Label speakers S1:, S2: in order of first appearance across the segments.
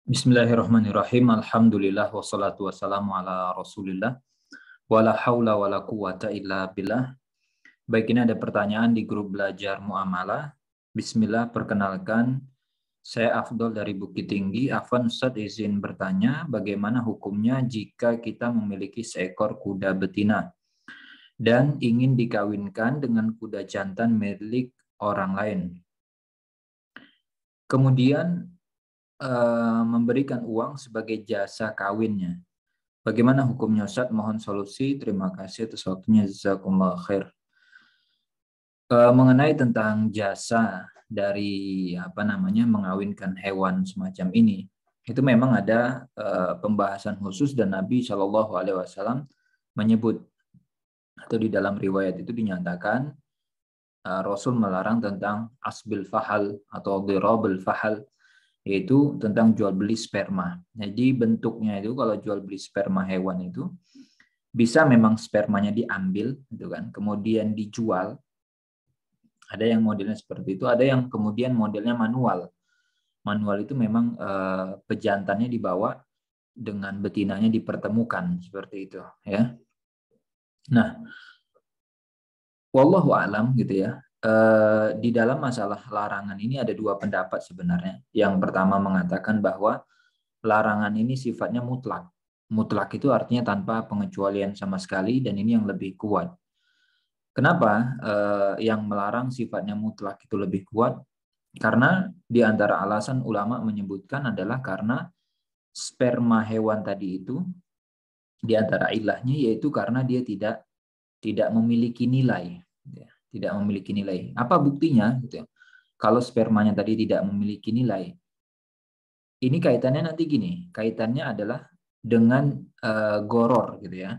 S1: Bismillahirrahmanirrahim. Alhamdulillah wassalatu wassalamu ala Rasulillah. Wala haula wala quwata illa billah. Baik, ini ada pertanyaan di grup belajar muamalah. Bismillah, perkenalkan, saya Afdol dari Bukit Tinggi. Afwan Ustadz, izin bertanya, bagaimana hukumnya jika kita memiliki seekor kuda betina dan ingin dikawinkan dengan kuda jantan milik orang lain. Kemudian memberikan uang sebagai jasa kawinnya. Bagaimana hukumnya Ustaz? Mohon solusi. Terima kasih atas waktunya. Jazakumullah khair. Mengenai tentang jasa dari mengawinkan hewan semacam ini, itu memang ada pembahasan khusus dan Nabi Shallallahu Alaihi Wasallam menyebut atau di dalam riwayat itu dinyatakan Rasul melarang tentang asbil fahal atau dirabul fahal, yaitu tentang jual beli sperma. Jadi bentuknya itu kalau jual beli sperma hewan itu bisa memang spermanya diambil gitu kan, kemudian dijual. Ada yang modelnya seperti itu, ada yang kemudian modelnya manual. Manual itu memang pejantannya dibawa dengan betinanya dipertemukan seperti itu ya. Nah, wallahu alam gitu ya. Di dalam masalah larangan ini ada dua pendapat sebenarnya. Yang pertama mengatakan bahwa larangan ini sifatnya mutlak. Mutlak itu artinya tanpa pengecualian sama sekali, dan ini yang lebih kuat. Kenapa yang melarang sifatnya mutlak itu lebih kuat? Karena di antara alasan ulama menyebutkan adalah karena sperma hewan tadi itu di antara ilahnya yaitu karena dia tidak memiliki nilai, tidak memiliki nilai. Apa buktinya? Gitu ya. Kalau spermanya tadi tidak memiliki nilai, ini kaitannya nanti gini, kaitannya adalah dengan goror gitu ya.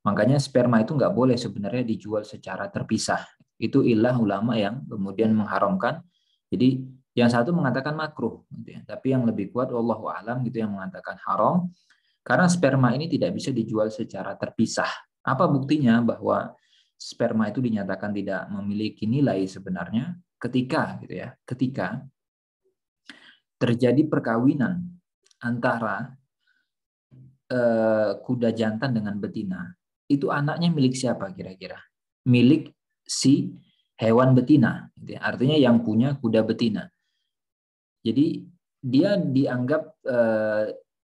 S1: Makanya sperma itu nggak boleh sebenarnya dijual secara terpisah. Itu ilah ulama yang kemudian mengharamkan. Jadi yang satu mengatakan makruh, gitu ya. Tapi yang lebih kuat, wallahu a'lam, gitu, yang mengatakan haram. Karena sperma ini tidak bisa dijual secara terpisah. Apa buktinya bahwa sperma itu dinyatakan tidak memiliki nilai sebenarnya ketika, gitu ya, ketika terjadi perkawinan antara kuda jantan dengan betina, itu anaknya milik siapa kira-kira? Milik si hewan betina, gitu ya. Artinya yang punya kuda betina. Jadi dia dianggap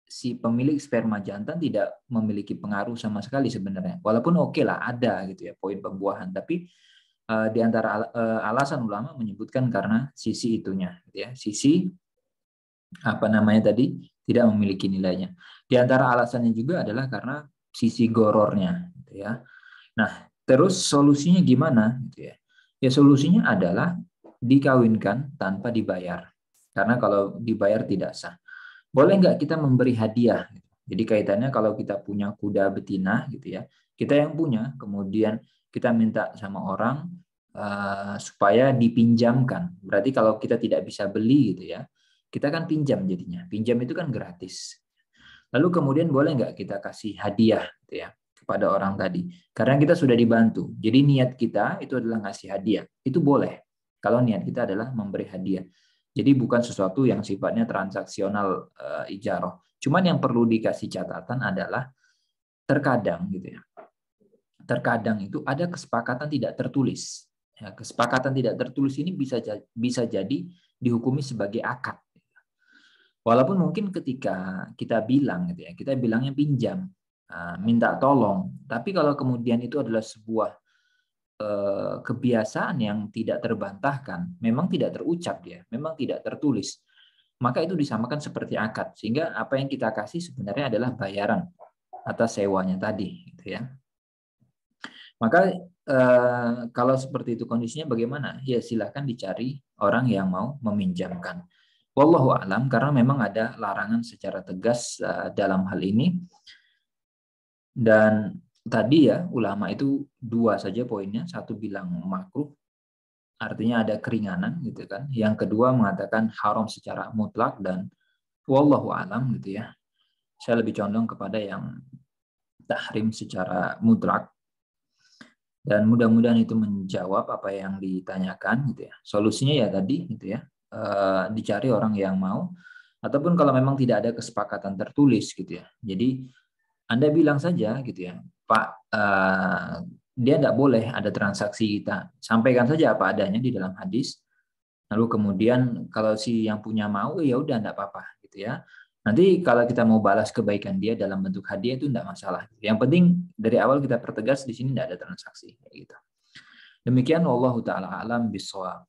S1: si pemilik sperma jantan tidak memiliki pengaruh sama sekali sebenarnya. Walaupun oke lah ada gitu ya poin pembuahan, tapi di antara alasan ulama menyebutkan karena sisi itunya, gitu ya. Sisi tadi tidak memiliki nilainya. Di antara alasannya juga adalah karena sisi gorornya, gitu ya. Nah, terus solusinya gimana, gitu ya? Ya solusinya adalah dikawinkan tanpa dibayar. Karena kalau dibayar tidak sah. Boleh nggak kita memberi hadiah? Jadi kaitannya kalau kita punya kuda betina, gitu ya, kita yang punya, kemudian kita minta sama orang supaya dipinjamkan. Berarti kalau kita tidak bisa beli, gitu ya, kita kan pinjam jadinya. Pinjam itu kan gratis. Lalu kemudian boleh nggak kita kasih hadiah, gitu ya, kepada orang tadi? Karena kita sudah dibantu. Jadi niat kita itu adalah ngasih hadiah. Itu boleh. Kalau niat kita adalah memberi hadiah. Jadi bukan sesuatu yang sifatnya transaksional ijarah. Cuman yang perlu dikasih catatan adalah terkadang gitu ya. Terkadang itu ada kesepakatan tidak tertulis. Ya, kesepakatan tidak tertulis ini bisa jadi dihukumi sebagai akad. Walaupun mungkin ketika kita bilang gitu ya, kita bilangnya pinjam, minta tolong, tapi kalau kemudian itu adalah sebuah kebiasaan yang tidak terbantahkan, memang tidak terucap dia, memang tidak tertulis, maka itu disamakan seperti akad, sehingga apa yang kita kasih sebenarnya adalah bayaran atas sewanya tadi, gitu ya. Maka kalau seperti itu kondisinya bagaimana? Ya silahkan dicari orang yang mau meminjamkan. Wallahu a'lam, karena memang ada larangan secara tegas dalam hal ini. Dan tadi ya ulama itu dua saja poinnya, satu bilang makruh, artinya ada keringanan gitu kan. Yang kedua mengatakan haram secara mutlak, dan wallahu a'lam gitu ya. Saya lebih condong kepada yang tahrim secara mutlak. Dan mudah-mudahan itu menjawab apa yang ditanyakan gitu ya. Solusinya ya tadi gitu ya. Dicari orang yang mau Ataupun kalau memang tidak ada kesepakatan tertulis gitu ya. Jadi Anda bilang saja gitu ya, Pak, dia tidak boleh ada transaksi kita. Sampaikan saja apa adanya di dalam hadis. Lalu kemudian kalau si yang punya mau, ya udah tidak apa-apa gitu ya. Nanti kalau kita mau balas kebaikan dia dalam bentuk hadiah itu tidak masalah. Yang penting dari awal kita pertegas di sini tidak ada transaksi. Kayak gitu. Demikian wallahu taala alam bisawab.